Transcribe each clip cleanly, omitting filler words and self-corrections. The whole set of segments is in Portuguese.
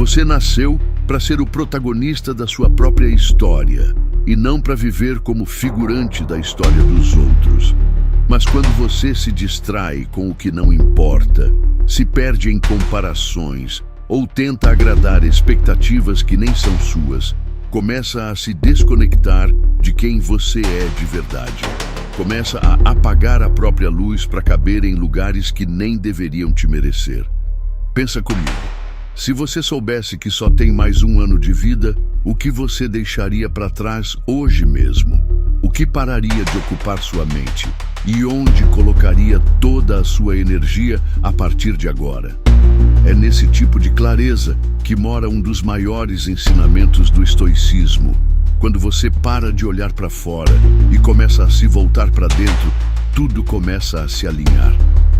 Você nasceu para ser o protagonista da sua própria história e não para viver como figurante da história dos outros. Mas quando você se distrai com o que não importa, se perde em comparações ou tenta agradar expectativas que nem são suas, começa a se desconectar de quem você é de verdade. Começa a apagar a própria luz para caber em lugares que nem deveriam te merecer. Pensa comigo. Se você soubesse que só tem mais um ano de vida, o que você deixaria para trás hoje mesmo? O que pararia de ocupar sua mente? E onde colocaria toda a sua energia a partir de agora? É nesse tipo de clareza que mora um dos maiores ensinamentos do estoicismo. Quando você para de olhar para fora e começa a se voltar para dentro, tudo começa a se alinhar.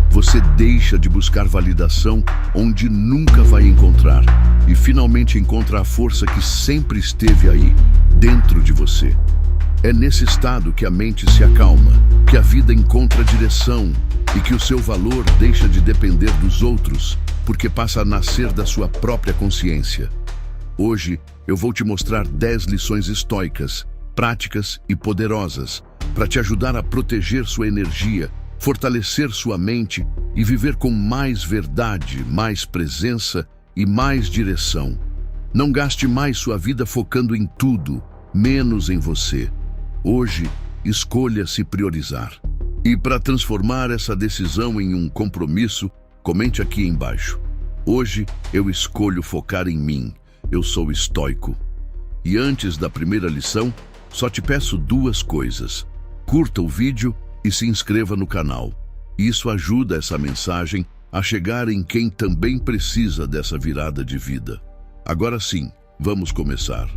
Você deixa de buscar validação onde nunca vai encontrar e finalmente encontra a força que sempre esteve aí, dentro de você. É nesse estado que a mente se acalma, que a vida encontra direção e que o seu valor deixa de depender dos outros, porque passa a nascer da sua própria consciência. Hoje eu vou te mostrar 10 lições estoicas, práticas e poderosas para te ajudar a proteger sua energia, fortalecer sua mente e viver com mais verdade, mais presença e mais direção. Não gaste mais sua vida focando em tudo, menos em você. Hoje, escolha se priorizar. E para transformar essa decisão em um compromisso, comente aqui embaixo. Hoje eu escolho focar em mim. Eu sou estoico. E antes da primeira lição, só te peço 2 coisas. Curta o vídeo e se inscreva no canal. Isso ajuda essa mensagem a chegar em quem também precisa dessa virada de vida. Agora sim, vamos começar.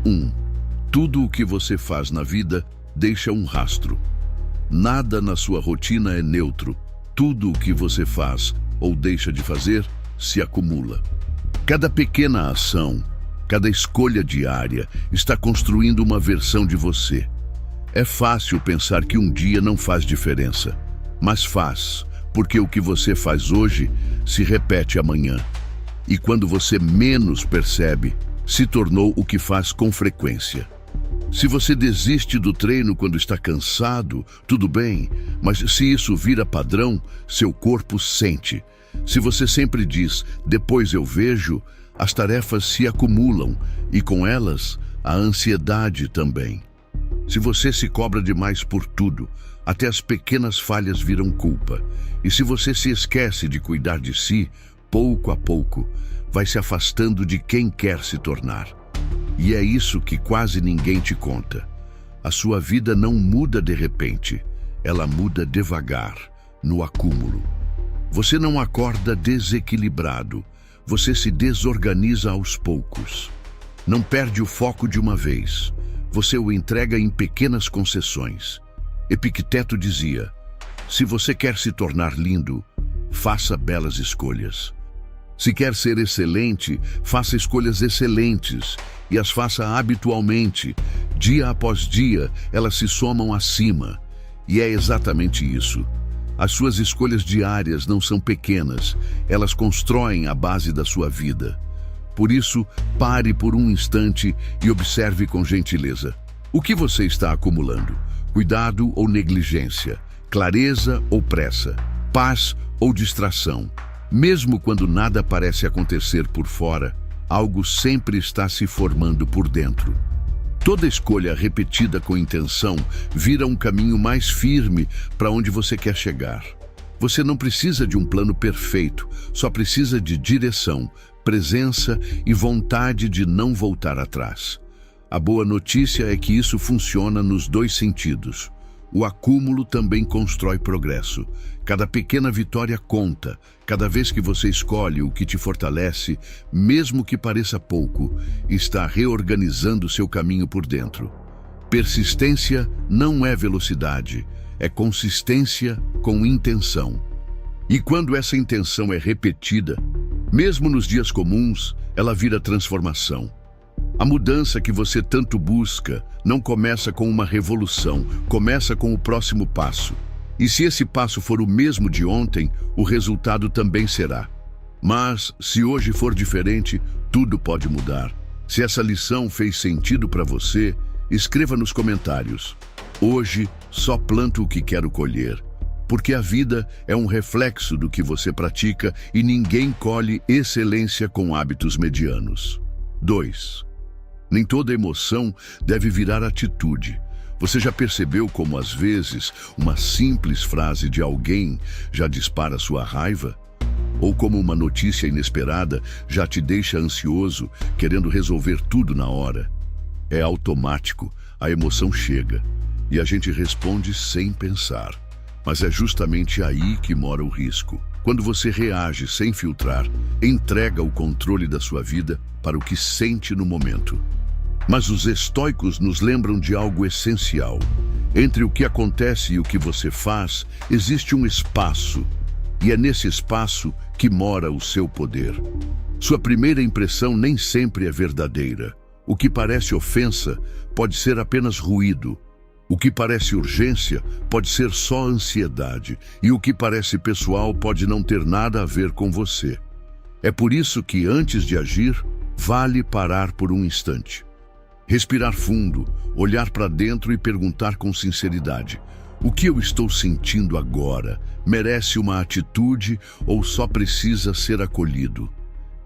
1. Tudo o que você faz na vida deixa um rastro. Nada na sua rotina é neutro. Tudo o que você faz ou deixa de fazer se acumula. Cada pequena ação, cada escolha diária está construindo uma versão de você. É fácil pensar que um dia não faz diferença, mas faz, porque o que você faz hoje se repete amanhã. E quando você menos percebe, se tornou o que faz com frequência. Se você desiste do treino quando está cansado, tudo bem, mas se isso vira padrão, seu corpo sente. Se você sempre diz, depois eu vejo, as tarefas se acumulam e com elas a ansiedade também. Se você se cobra demais por tudo, até as pequenas falhas viram culpa. E se você se esquece de cuidar de si, pouco a pouco, vai se afastando de quem quer se tornar. E é isso que quase ninguém te conta. A sua vida não muda de repente, ela muda devagar, no acúmulo. Você não acorda desequilibrado, você se desorganiza aos poucos. Não perde o foco de uma vez, você o entrega em pequenas concessões. Epicteto dizia, se você quer se tornar lindo, faça belas escolhas. Se quer ser excelente, faça escolhas excelentes e as faça habitualmente. Dia após dia, elas se somam acima. E é exatamente isso. As suas escolhas diárias não são pequenas, elas constroem a base da sua vida. Por isso, pare por um instante e observe com gentileza. O que você está acumulando? Cuidado ou negligência? Clareza ou pressa? Paz ou distração? Mesmo quando nada parece acontecer por fora, algo sempre está se formando por dentro. Toda escolha repetida com intenção vira um caminho mais firme para onde você quer chegar. Você não precisa de um plano perfeito, só precisa de direção, presença e vontade de não voltar atrás. A boa notícia é que isso funciona nos 2 sentidos. O acúmulo também constrói progresso. Cada pequena vitória conta. Cada vez que você escolhe o que te fortalece, mesmo que pareça pouco, está reorganizando seu caminho por dentro. Persistência não é velocidade, é consistência com intenção. E quando essa intenção é repetida, mesmo nos dias comuns, ela vira transformação. A mudança que você tanto busca não começa com uma revolução, começa com o próximo passo. E se esse passo for o mesmo de ontem, o resultado também será. Mas, se hoje for diferente, tudo pode mudar. Se essa lição fez sentido para você, escreva nos comentários. Hoje, só planto o que quero colher. Porque a vida é um reflexo do que você pratica e ninguém colhe excelência com hábitos medianos. 2. Nem toda emoção deve virar atitude. Você já percebeu como, às vezes, uma simples frase de alguém já dispara sua raiva? Ou como uma notícia inesperada já te deixa ansioso, querendo resolver tudo na hora? É automático, a emoção chega e a gente responde sem pensar. Mas é justamente aí que mora o risco. Quando você reage sem filtrar, entrega o controle da sua vida para o que sente no momento. Mas os estoicos nos lembram de algo essencial. Entre o que acontece e o que você faz, existe um espaço. E é nesse espaço que mora o seu poder. Sua primeira impressão nem sempre é verdadeira. O que parece ofensa pode ser apenas ruído. O que parece urgência pode ser só ansiedade. E o que parece pessoal pode não ter nada a ver com você. É por isso que, antes de agir, vale parar por um instante. Respirar fundo, olhar para dentro e perguntar com sinceridade: o que eu estou sentindo agora merece uma atitude ou só precisa ser acolhido?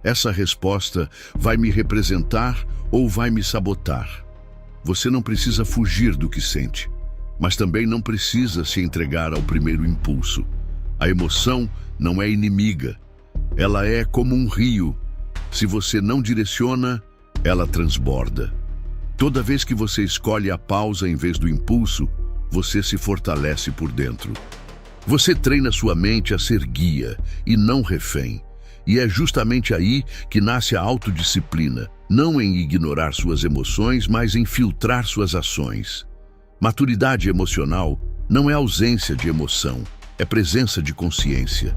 Essa resposta vai me representar ou vai me sabotar? Você não precisa fugir do que sente, mas também não precisa se entregar ao primeiro impulso. A emoção não é inimiga. Ela é como um rio. Se você não direciona, ela transborda. Toda vez que você escolhe a pausa em vez do impulso, você se fortalece por dentro. Você treina sua mente a ser guia e não refém. E é justamente aí que nasce a autodisciplina, não em ignorar suas emoções, mas em filtrar suas ações. Maturidade emocional não é ausência de emoção, é presença de consciência.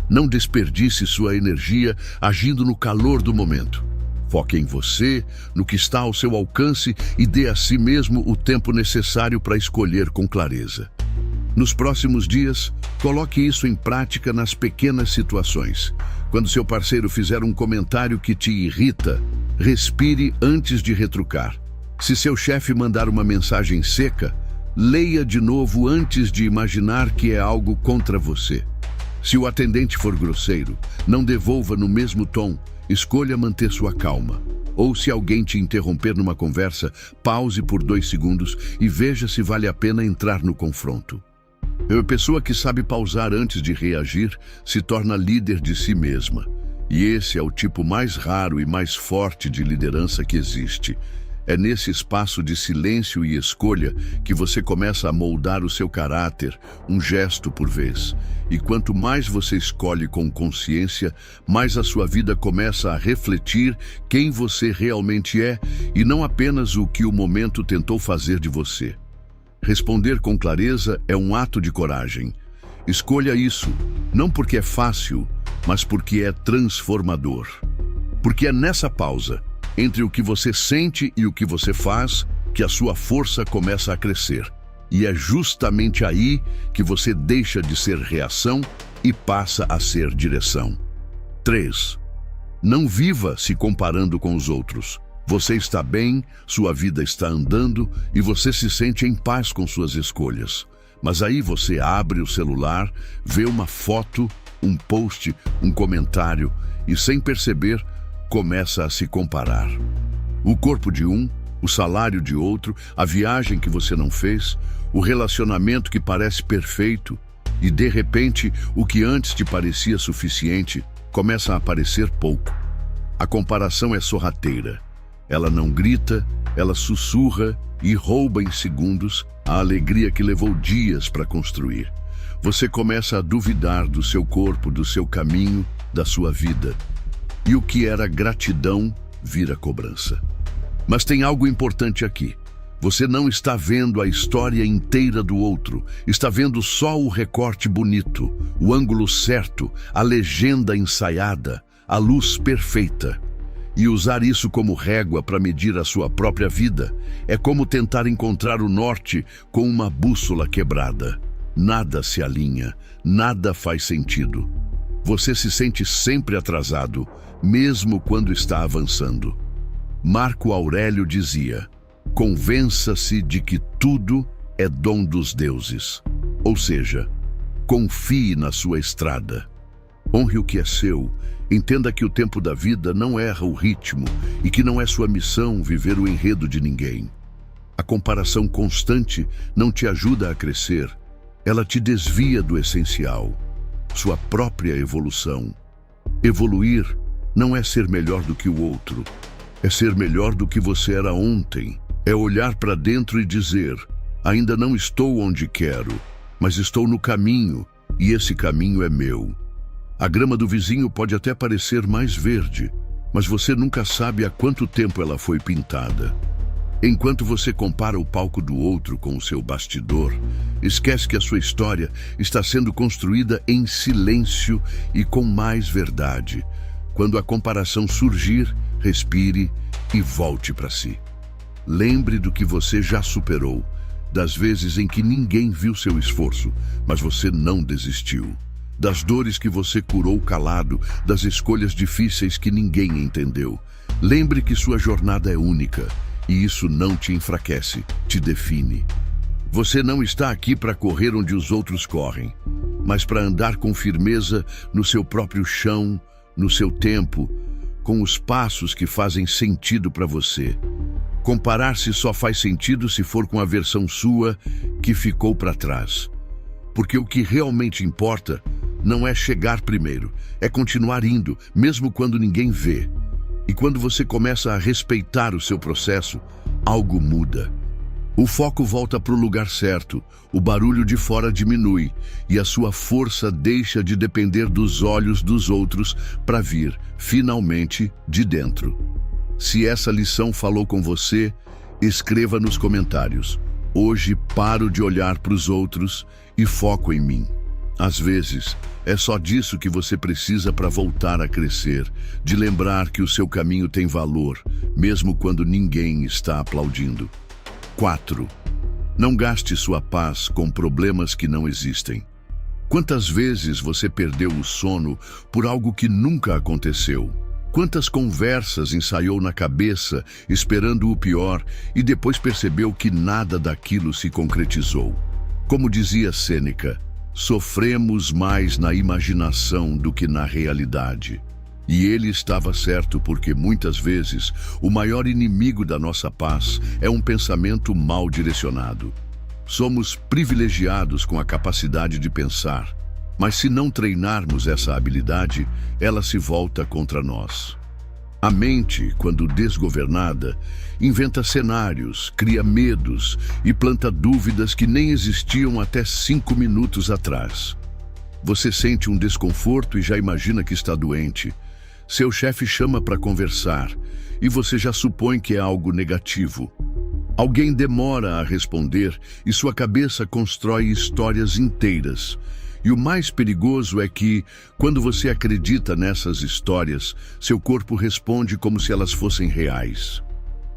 Não desperdice sua energia agindo no calor do momento. Foque em você, no que está ao seu alcance e dê a si mesmo o tempo necessário para escolher com clareza. Nos próximos dias, coloque isso em prática nas pequenas situações. Quando seu parceiro fizer um comentário que te irrita, respire antes de retrucar. Se seu chefe mandar uma mensagem seca, leia de novo antes de imaginar que é algo contra você. Se o atendente for grosseiro, não devolva no mesmo tom. Escolha manter sua calma. Ou se alguém te interromper numa conversa, pause por 2 segundos e veja se vale a pena entrar no confronto. A pessoa que sabe pausar antes de reagir se torna líder de si mesma. E esse é o tipo mais raro e mais forte de liderança que existe. É nesse espaço de silêncio e escolha que você começa a moldar o seu caráter, um gesto por vez. E quanto mais você escolhe com consciência, mais a sua vida começa a refletir quem você realmente é e não apenas o que o momento tentou fazer de você. Responder com clareza é um ato de coragem. Escolha isso, não porque é fácil, mas porque é transformador. Porque é nessa pausa, entre o que você sente e o que você faz, que a sua força começa a crescer. E é justamente aí que você deixa de ser reação e passa a ser direção. 3. Não viva se comparando com os outros. Você está bem, sua vida está andando e você se sente em paz com suas escolhas. Mas aí você abre o celular, vê uma foto, um post, um comentário e, sem perceber, começa a se comparar. O corpo de um, o salário de outro, a viagem que você não fez, o relacionamento que parece perfeito e, de repente, o que antes te parecia suficiente começa a parecer pouco. A comparação é sorrateira. Ela não grita, ela sussurra e rouba em segundos a alegria que levou dias para construir. Você começa a duvidar do seu corpo, do seu caminho, da sua vida. E o que era gratidão vira cobrança. Mas tem algo importante aqui. Você não está vendo a história inteira do outro. Está vendo só o recorte bonito, o ângulo certo, a legenda ensaiada, a luz perfeita. E usar isso como régua para medir a sua própria vida é como tentar encontrar o norte com uma bússola quebrada. Nada se alinha, nada faz sentido. Você se sente sempre atrasado, mesmo quando está avançando. Marco Aurélio dizia: convença-se de que tudo é dom dos deuses. Ou seja, confie na sua estrada. Honre o que é seu. Entenda que o tempo da vida não erra o ritmo e que não é sua missão viver o enredo de ninguém. A comparação constante não te ajuda a crescer. Ela te desvia do essencial, sua própria evolução. Evoluir não é ser melhor do que o outro. É ser melhor do que você era ontem. É olhar para dentro e dizer: ainda não estou onde quero, mas estou no caminho e esse caminho é meu. A grama do vizinho pode até parecer mais verde, mas você nunca sabe há quanto tempo ela foi pintada. Enquanto você compara o palco do outro com o seu bastidor, esquece que a sua história está sendo construída em silêncio e com mais verdade. Quando a comparação surgir, respire e volte para si. Lembre do que você já superou, das vezes em que ninguém viu seu esforço, mas você não desistiu. Das dores que você curou calado, das escolhas difíceis que ninguém entendeu. Lembre que sua jornada é única, e isso não te enfraquece, te define. Você não está aqui para correr onde os outros correm, mas para andar com firmeza no seu próprio chão, no seu tempo, com os passos que fazem sentido para você. Comparar-se só faz sentido se for com a versão sua que ficou para trás. Porque o que realmente importa não é chegar primeiro, é continuar indo, mesmo quando ninguém vê. E quando você começa a respeitar o seu processo, algo muda. O foco volta para o lugar certo, o barulho de fora diminui e a sua força deixa de depender dos olhos dos outros para vir, finalmente, de dentro. Se essa lição falou com você, escreva nos comentários: hoje paro de olhar para os outros e foco em mim. Às vezes, é só disso que você precisa para voltar a crescer, de lembrar que o seu caminho tem valor, mesmo quando ninguém está aplaudindo. 4. Não gaste sua paz com problemas que não existem. Quantas vezes você perdeu o sono por algo que nunca aconteceu? Quantas conversas ensaiou na cabeça, esperando o pior, e depois percebeu que nada daquilo se concretizou? Como dizia Sêneca, sofremos mais na imaginação do que na realidade. E ele estava certo, porque muitas vezes o maior inimigo da nossa paz é um pensamento mal direcionado. Somos privilegiados com a capacidade de pensar, mas se não treinarmos essa habilidade, ela se volta contra nós. A mente, quando desgovernada, inventa cenários, cria medos e planta dúvidas que nem existiam até 5 minutos atrás. Você sente um desconforto e já imagina que está doente. Seu chefe chama para conversar e você já supõe que é algo negativo. Alguém demora a responder e sua cabeça constrói histórias inteiras. E o mais perigoso é que, quando você acredita nessas histórias, seu corpo responde como se elas fossem reais.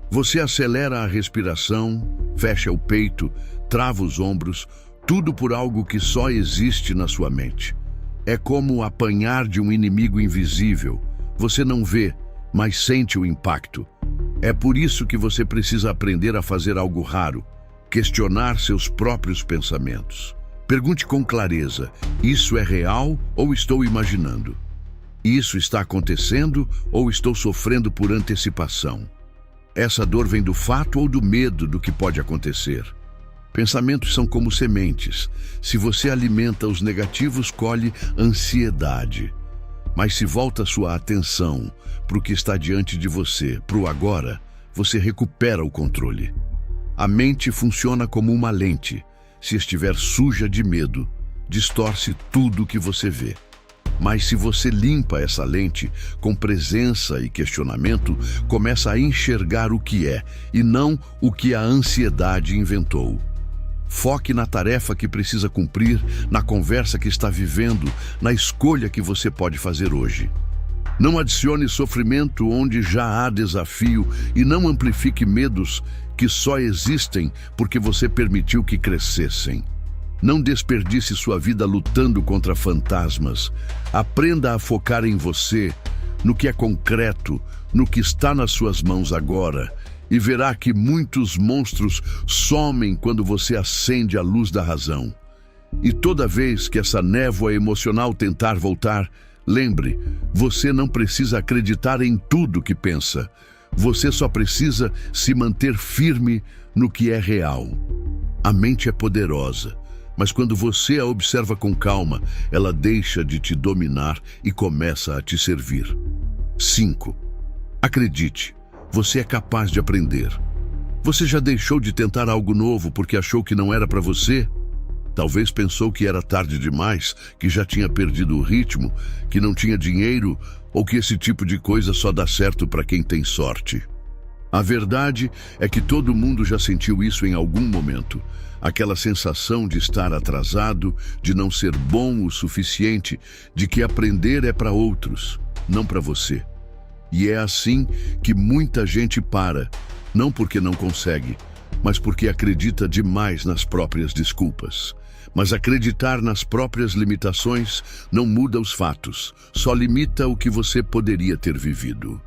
Você acelera a respiração, fecha o peito, trava os ombros, tudo por algo que só existe na sua mente. É como apanhar de um inimigo invisível. Você não vê, mas sente o impacto. É por isso que você precisa aprender a fazer algo raro: questionar seus próprios pensamentos. Pergunte com clareza: isso é real ou estou imaginando? Isso está acontecendo ou estou sofrendo por antecipação? Essa dor vem do fato ou do medo do que pode acontecer? Pensamentos são como sementes. Se você alimenta os negativos, colhe ansiedade. Mas se volta sua atenção para o que está diante de você, para o agora, você recupera o controle. A mente funciona como uma lente. Se estiver suja de medo, distorce tudo o que você vê. Mas se você limpa essa lente com presença e questionamento, começa a enxergar o que é e não o que a ansiedade inventou. Foque na tarefa que precisa cumprir, na conversa que está vivendo, na escolha que você pode fazer hoje. Não adicione sofrimento onde já há desafio e não amplifique medos que só existem porque você permitiu que crescessem. Não desperdice sua vida lutando contra fantasmas. Aprenda a focar em você, no que é concreto, no que está nas suas mãos agora, e verá que muitos monstros somem quando você acende a luz da razão. E toda vez que essa névoa emocional tentar voltar, lembre, você não precisa acreditar em tudo que pensa. Você só precisa se manter firme no que é real. A mente é poderosa, mas quando você a observa com calma, ela deixa de te dominar e começa a te servir. 5. Acredite, você é capaz de aprender. Você já deixou de tentar algo novo porque achou que não era para você? Talvez pensou que era tarde demais, que já tinha perdido o ritmo, que não tinha dinheiro ou que esse tipo de coisa só dá certo para quem tem sorte. A verdade é que todo mundo já sentiu isso em algum momento. Aquela sensação de estar atrasado, de não ser bom o suficiente, de que aprender é para outros, não para você. E é assim que muita gente para, não porque não consegue, mas porque acredita demais nas próprias desculpas. Mas acreditar nas próprias limitações não muda os fatos, só limita o que você poderia ter vivido.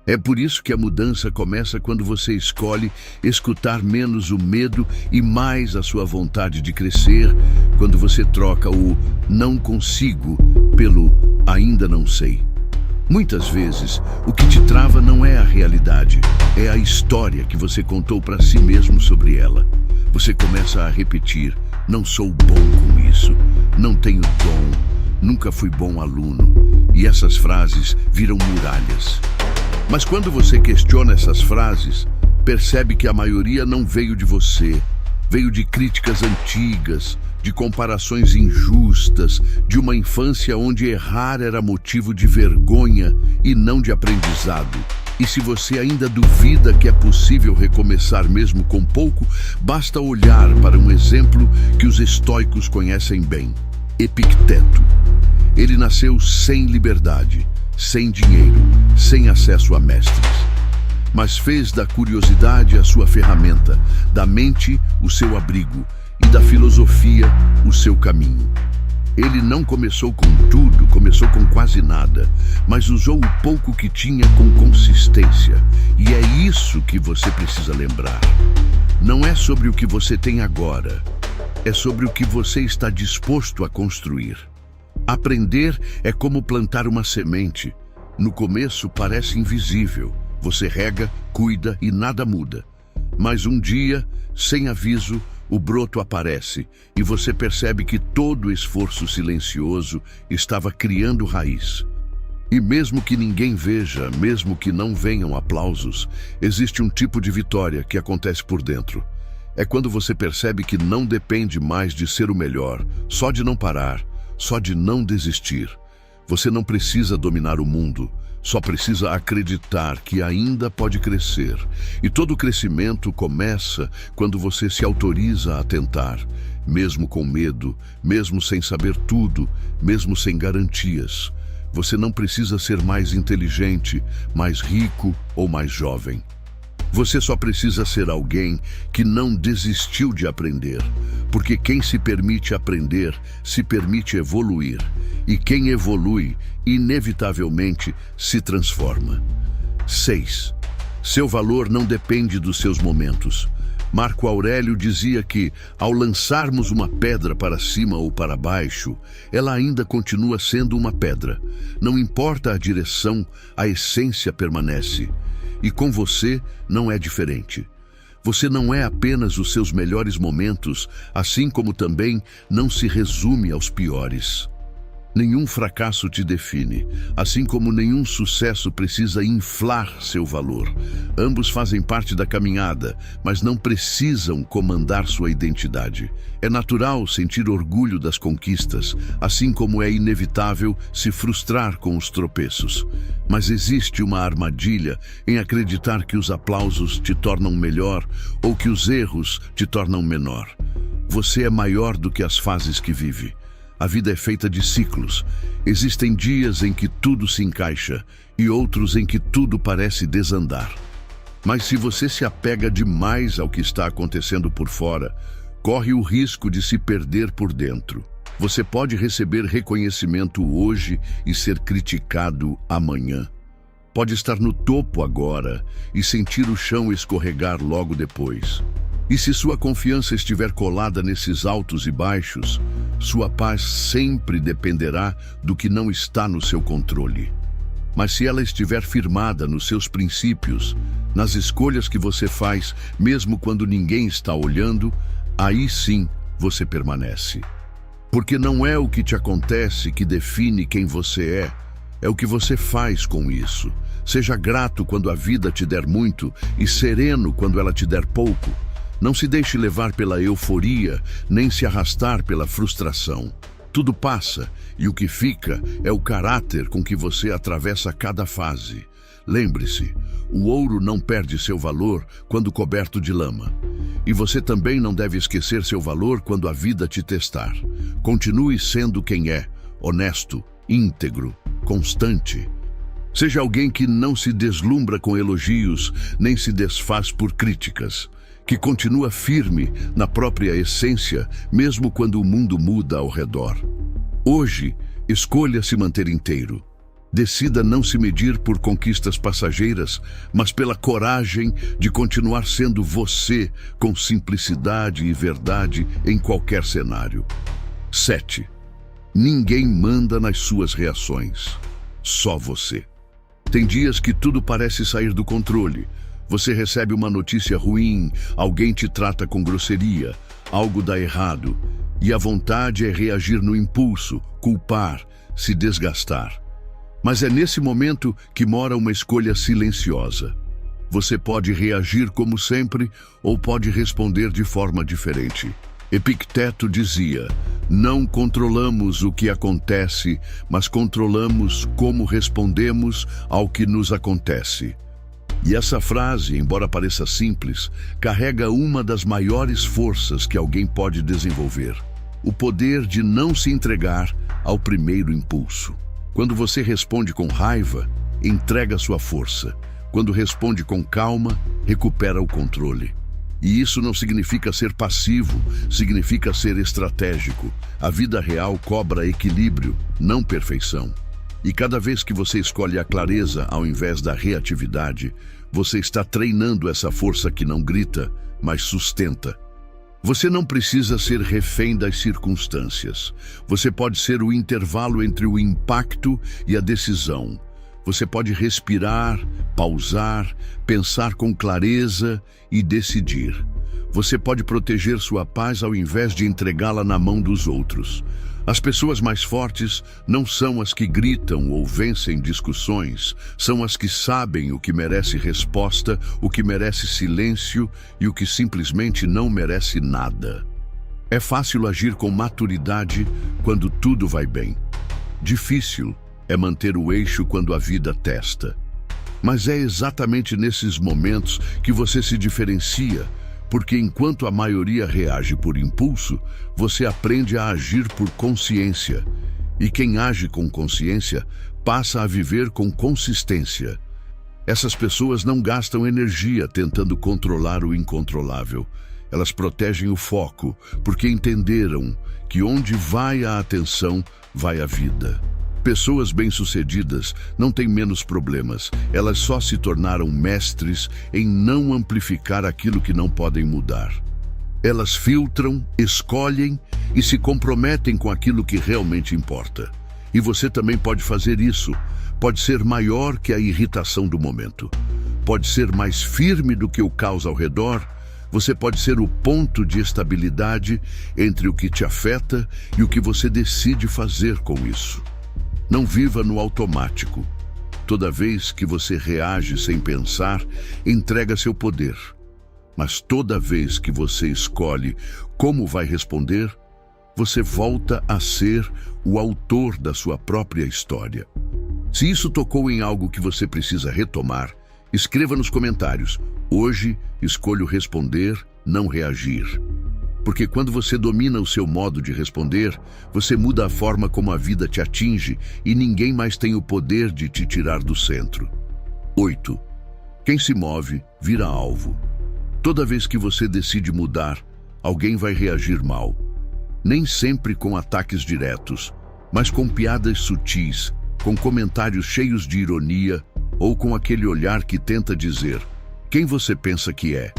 É por isso que a mudança começa quando você escolhe escutar menos o medo e mais a sua vontade de crescer, quando você troca o não consigo pelo ainda não sei. Muitas vezes, o que te trava não é a realidade, é a história que você contou para si mesmo sobre ela. Você começa a repetir: não sou bom com isso, não tenho dom, nunca fui bom aluno. E essas frases viram muralhas. Mas quando você questiona essas frases, percebe que a maioria não veio de você, veio de críticas antigas, de comparações injustas, de uma infância onde errar era motivo de vergonha e não de aprendizado. E se você ainda duvida que é possível recomeçar mesmo com pouco, basta olhar para um exemplo que os estoicos conhecem bem: Epicteto. Ele nasceu sem liberdade, sem dinheiro, sem acesso a mestres. Mas fez da curiosidade a sua ferramenta, da mente o seu abrigo e da filosofia o seu caminho. Ele não começou com tudo, começou com quase nada, mas usou o pouco que tinha com consistência. E é isso que você precisa lembrar. Não é sobre o que você tem agora, é sobre o que você está disposto a construir. Aprender é como plantar uma semente. No começo parece invisível. Você rega, cuida e nada muda. Mas um dia, sem aviso, o broto aparece e você percebe que todo o esforço silencioso estava criando raiz. E mesmo que ninguém veja, mesmo que não venham aplausos, existe um tipo de vitória que acontece por dentro. É quando você percebe que não depende mais de ser o melhor, só de não parar, só de não desistir. Você não precisa dominar o mundo, só precisa acreditar que ainda pode crescer. E todo crescimento começa quando você se autoriza a tentar, mesmo com medo, mesmo sem saber tudo, mesmo sem garantias. Você não precisa ser mais inteligente, mais rico ou mais jovem. Você só precisa ser alguém que não desistiu de aprender, porque quem se permite aprender, se permite evoluir, e quem evolui, inevitavelmente, se transforma. 6. Seu valor não depende dos seus momentos. Marco Aurélio dizia que, ao lançarmos uma pedra para cima ou para baixo, ela ainda continua sendo uma pedra. Não importa a direção, a essência permanece. E com você não é diferente. Você não é apenas os seus melhores momentos, assim como também não se resume aos piores. Nenhum fracasso te define, assim como nenhum sucesso precisa inflar seu valor. Ambos fazem parte da caminhada, mas não precisam comandar sua identidade. É natural sentir orgulho das conquistas, assim como é inevitável se frustrar com os tropeços. Mas existe uma armadilha em acreditar que os aplausos te tornam melhor ou que os erros te tornam menor. Você é maior do que as fases que vive. A vida é feita de ciclos. Existem dias em que tudo se encaixa e outros em que tudo parece desandar. Mas se você se apega demais ao que está acontecendo por fora, corre o risco de se perder por dentro. Você pode receber reconhecimento hoje e ser criticado amanhã. Pode estar no topo agora e sentir o chão escorregar logo depois. E se sua confiança estiver colada nesses altos e baixos, sua paz sempre dependerá do que não está no seu controle. Mas se ela estiver firmada nos seus princípios, nas escolhas que você faz, mesmo quando ninguém está olhando, aí sim você permanece. Porque não é o que te acontece que define quem você é o que você faz com isso. Seja grato quando a vida te der muito e sereno quando ela te der pouco. Não se deixe levar pela euforia, nem se arrastar pela frustração. Tudo passa e o que fica é o caráter com que você atravessa cada fase. Lembre-se, o ouro não perde seu valor quando coberto de lama. E você também não deve esquecer seu valor quando a vida te testar. Continue sendo quem é, honesto, íntegro, constante. Seja alguém que não se deslumbra com elogios, nem se desfaz por críticas. Que continua firme na própria essência, mesmo quando o mundo muda ao redor. Hoje, escolha se manter inteiro. Decida não se medir por conquistas passageiras, mas pela coragem de continuar sendo você, com simplicidade e verdade em qualquer cenário. 7. Ninguém manda nas suas reações. Só você. Tem dias que tudo parece sair do controle. Você recebe uma notícia ruim, alguém te trata com grosseria, algo dá errado, e a vontade é reagir no impulso, culpar, se desgastar. Mas é nesse momento que mora uma escolha silenciosa. Você pode reagir como sempre ou pode responder de forma diferente. Epicteto dizia: não controlamos o que acontece, mas controlamos como respondemos ao que nos acontece. E essa frase, embora pareça simples, carrega uma das maiores forças que alguém pode desenvolver: o poder de não se entregar ao primeiro impulso. Quando você responde com raiva, entrega sua força. Quando responde com calma, recupera o controle. E isso não significa ser passivo, significa ser estratégico. A vida real cobra equilíbrio, não perfeição. E cada vez que você escolhe a clareza ao invés da reatividade, você está treinando essa força que não grita, mas sustenta. Você não precisa ser refém das circunstâncias. Você pode ser o intervalo entre o impacto e a decisão. Você pode respirar, pausar, pensar com clareza e decidir. Você pode proteger sua paz ao invés de entregá-la na mão dos outros. As pessoas mais fortes não são as que gritam ou vencem discussões, são as que sabem o que merece resposta, o que merece silêncio e o que simplesmente não merece nada. É fácil agir com maturidade quando tudo vai bem. Difícil é manter o eixo quando a vida testa. Mas é exatamente nesses momentos que você se diferencia, porque enquanto a maioria reage por impulso, você aprende a agir por consciência. E quem age com consciência passa a viver com consistência. Essas pessoas não gastam energia tentando controlar o incontrolável. Elas protegem o foco, porque entenderam que onde vai a atenção, vai a vida. Pessoas bem-sucedidas não têm menos problemas, elas só se tornaram mestres em não amplificar aquilo que não podem mudar. Elas filtram, escolhem e se comprometem com aquilo que realmente importa. E você também pode fazer isso. Pode ser maior que a irritação do momento. Pode ser mais firme do que o caos ao redor. Você pode ser o ponto de estabilidade entre o que te afeta e o que você decide fazer com isso. Não viva no automático. Toda vez que você reage sem pensar, entrega seu poder. Mas toda vez que você escolhe como vai responder, você volta a ser o autor da sua própria história. Se isso tocou em algo que você precisa retomar, escreva nos comentários: hoje escolho responder, não reagir. Porque quando você domina o seu modo de responder, você muda a forma como a vida te atinge e ninguém mais tem o poder de te tirar do centro. 8. Quem se move, vira alvo. Toda vez que você decide mudar, alguém vai reagir mal. Nem sempre com ataques diretos, mas com piadas sutis, com comentários cheios de ironia ou com aquele olhar que tenta dizer quem você pensa que é.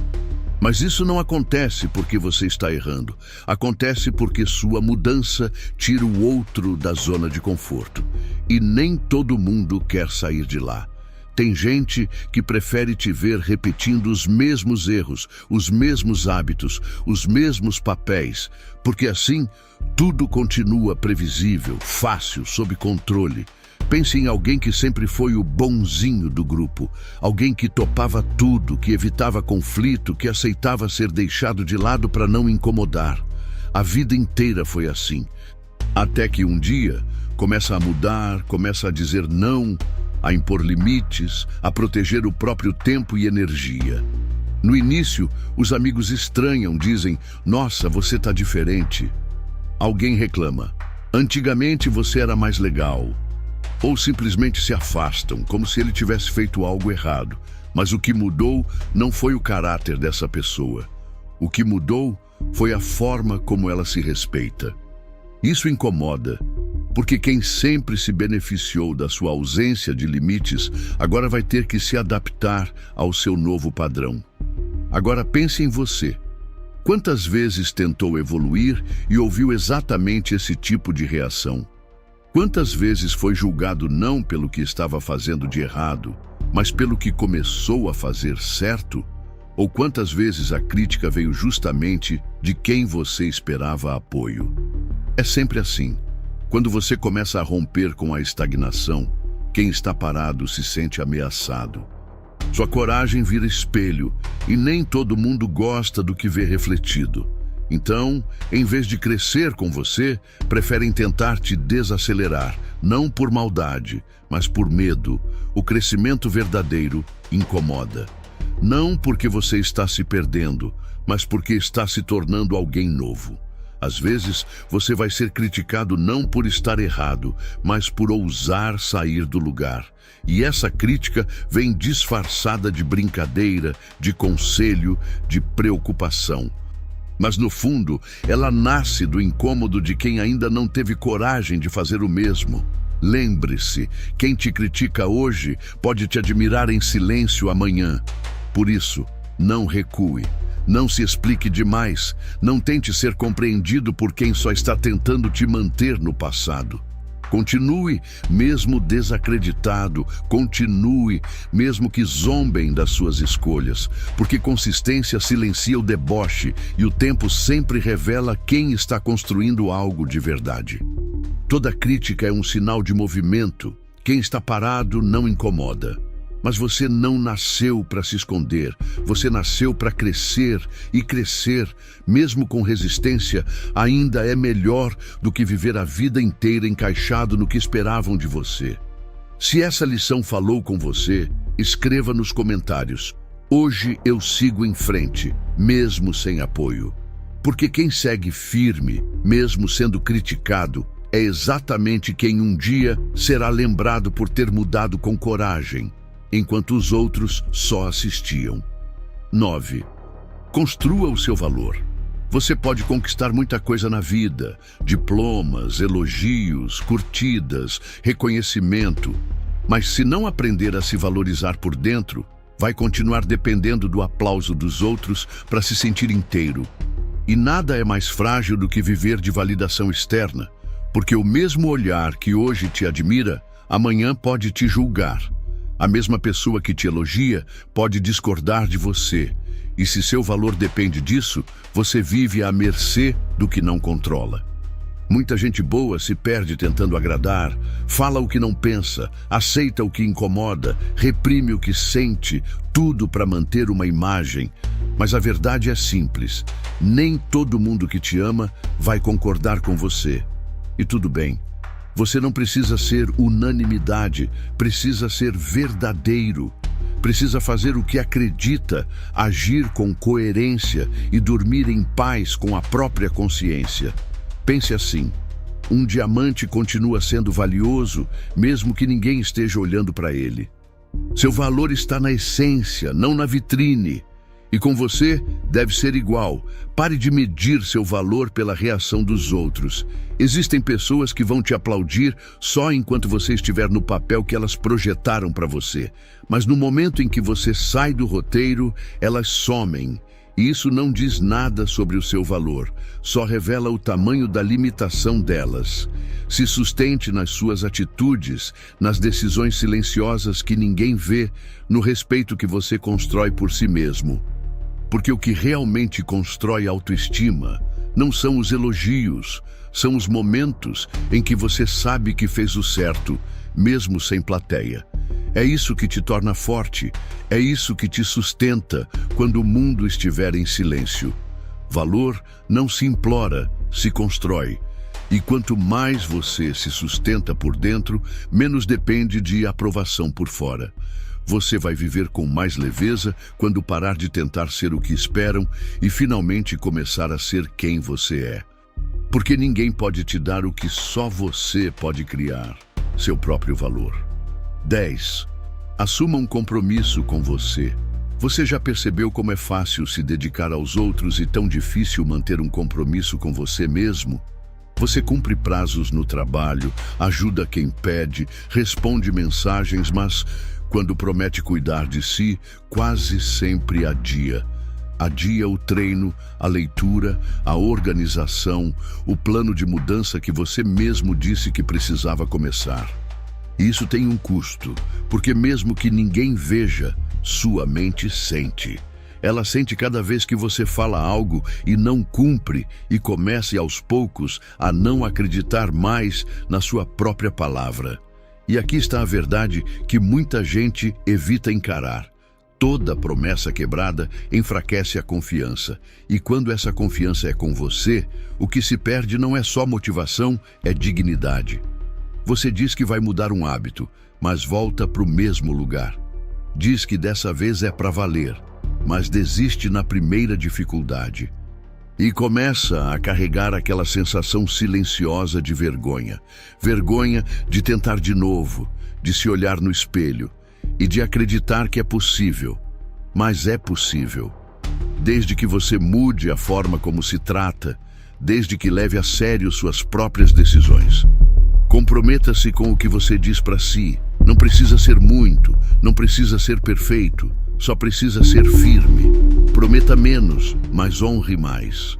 Mas isso não acontece porque você está errando. Acontece porque sua mudança tira o outro da zona de conforto. E nem todo mundo quer sair de lá. Tem gente que prefere te ver repetindo os mesmos erros, os mesmos hábitos, os mesmos papéis, porque assim tudo continua previsível, fácil, sob controle. Pense em alguém que sempre foi o bonzinho do grupo, alguém que topava tudo, que evitava conflito, que aceitava ser deixado de lado para não incomodar. A vida inteira foi assim. Até que um dia começa a mudar, começa a dizer não, a impor limites, a proteger o próprio tempo e energia. No início, os amigos estranham, dizem: "Nossa, você tá diferente." Alguém reclama: "Antigamente você era mais legal." Ou simplesmente se afastam, como se ele tivesse feito algo errado. Mas o que mudou não foi o caráter dessa pessoa. O que mudou foi a forma como ela se respeita. Isso incomoda, porque quem sempre se beneficiou da sua ausência de limites, agora vai ter que se adaptar ao seu novo padrão. Agora pense em você. Quantas vezes tentou evoluir e ouviu exatamente esse tipo de reação? Quantas vezes foi julgado não pelo que estava fazendo de errado, mas pelo que começou a fazer certo? Ou quantas vezes a crítica veio justamente de quem você esperava apoio? É sempre assim. Quando você começa a romper com a estagnação, quem está parado se sente ameaçado. Sua coragem vira espelho e nem todo mundo gosta do que vê refletido. Então, em vez de crescer com você, preferem tentar te desacelerar, não por maldade, mas por medo. O crescimento verdadeiro incomoda. Não porque você está se perdendo, mas porque está se tornando alguém novo. Às vezes, você vai ser criticado não por estar errado, mas por ousar sair do lugar. E essa crítica vem disfarçada de brincadeira, de conselho, de preocupação. Mas no fundo, ela nasce do incômodo de quem ainda não teve coragem de fazer o mesmo. Lembre-se, quem te critica hoje pode te admirar em silêncio amanhã. Por isso, não recue. Não se explique demais. Não tente ser compreendido por quem só está tentando te manter no passado. Continue, mesmo desacreditado. Continue, mesmo que zombem das suas escolhas. Porque consistência silencia o deboche e o tempo sempre revela quem está construindo algo de verdade. Toda crítica é um sinal de movimento. Quem está parado não incomoda. Mas você não nasceu para se esconder, você nasceu para crescer, e crescer, mesmo com resistência, ainda é melhor do que viver a vida inteira encaixado no que esperavam de você. Se essa lição falou com você, escreva nos comentários: "Hoje eu sigo em frente, mesmo sem apoio." Porque quem segue firme, mesmo sendo criticado, é exatamente quem um dia será lembrado por ter mudado com coragem, enquanto os outros só assistiam. 9. Construa o seu valor. Você pode conquistar muita coisa na vida: diplomas, elogios, curtidas, reconhecimento. Mas se não aprender a se valorizar por dentro, vai continuar dependendo do aplauso dos outros para se sentir inteiro. E nada é mais frágil do que viver de validação externa, porque o mesmo olhar que hoje te admira, amanhã pode te julgar. A mesma pessoa que te elogia pode discordar de você. E se seu valor depende disso, você vive à mercê do que não controla. Muita gente boa se perde tentando agradar, fala o que não pensa, aceita o que incomoda, reprime o que sente, tudo para manter uma imagem. Mas a verdade é simples: nem todo mundo que te ama vai concordar com você. E tudo bem. Você não precisa ser unanimidade, precisa ser verdadeiro. Precisa fazer o que acredita, agir com coerência e dormir em paz com a própria consciência. Pense assim: um diamante continua sendo valioso, mesmo que ninguém esteja olhando para ele. Seu valor está na essência, não na vitrine. E com você, deve ser igual. Pare de medir seu valor pela reação dos outros. Existem pessoas que vão te aplaudir só enquanto você estiver no papel que elas projetaram para você. Mas no momento em que você sai do roteiro, elas somem. E isso não diz nada sobre o seu valor, só revela o tamanho da limitação delas. Se sustente nas suas atitudes, nas decisões silenciosas que ninguém vê, no respeito que você constrói por si mesmo. Porque o que realmente constrói autoestima não são os elogios, são os momentos em que você sabe que fez o certo, mesmo sem plateia. É isso que te torna forte, é isso que te sustenta quando o mundo estiver em silêncio. Valor não se implora, se constrói. E quanto mais você se sustenta por dentro, menos depende de aprovação por fora. Você vai viver com mais leveza quando parar de tentar ser o que esperam e finalmente começar a ser quem você é. Porque ninguém pode te dar o que só você pode criar, seu próprio valor. 10. Assuma um compromisso com você. Você já percebeu como é fácil se dedicar aos outros e tão difícil manter um compromisso com você mesmo? Você cumpre prazos no trabalho, ajuda quem pede, responde mensagens, mas quando promete cuidar de si, quase sempre adia. Adia o treino, a leitura, a organização, o plano de mudança que você mesmo disse que precisava começar. E isso tem um custo, porque mesmo que ninguém veja, sua mente sente. Ela sente cada vez que você fala algo e não cumpre e comece aos poucos a não acreditar mais na sua própria palavra. E aqui está a verdade que muita gente evita encarar. Toda promessa quebrada enfraquece a confiança. E quando essa confiança é com você, o que se perde não é só motivação, é dignidade. Você diz que vai mudar um hábito, mas volta para o mesmo lugar. Diz que dessa vez é para valer, mas desiste na primeira dificuldade. E começa a carregar aquela sensação silenciosa de vergonha. Vergonha de tentar de novo, de se olhar no espelho e de acreditar que é possível. Mas é possível. Desde que você mude a forma como se trata, desde que leve a sério suas próprias decisões. Comprometa-se com o que você diz para si. Não precisa ser muito, não precisa ser perfeito, só precisa ser firme. Prometa menos, mas honre mais.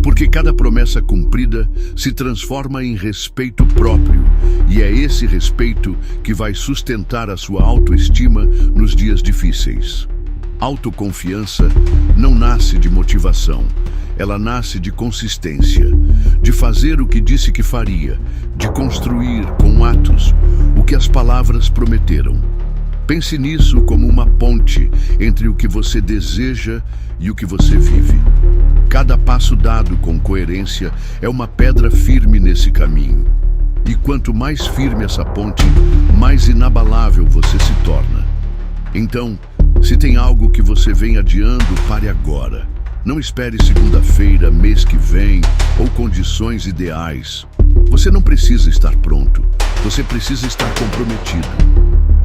Porque cada promessa cumprida se transforma em respeito próprio, e é esse respeito que vai sustentar a sua autoestima nos dias difíceis. Autoconfiança não nasce de motivação, ela nasce de consistência, de fazer o que disse que faria, de construir com atos o que as palavras prometeram. Pense nisso como uma ponte entre o que você deseja e o que você vive. Cada passo dado com coerência é uma pedra firme nesse caminho. E quanto mais firme essa ponte, mais inabalável você se torna. Então, se tem algo que você vem adiando, pare agora. Não espere segunda-feira, mês que vem ou condições ideais. Você não precisa estar pronto, você precisa estar comprometido.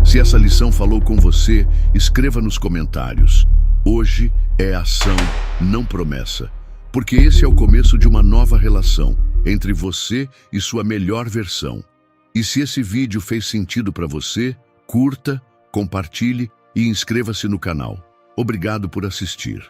Se essa lição falou com você, escreva nos comentários. Hoje é ação, não promessa. Porque esse é o começo de uma nova relação entre você e sua melhor versão. E se esse vídeo fez sentido para você, curta, compartilhe e inscreva-se no canal. Obrigado por assistir.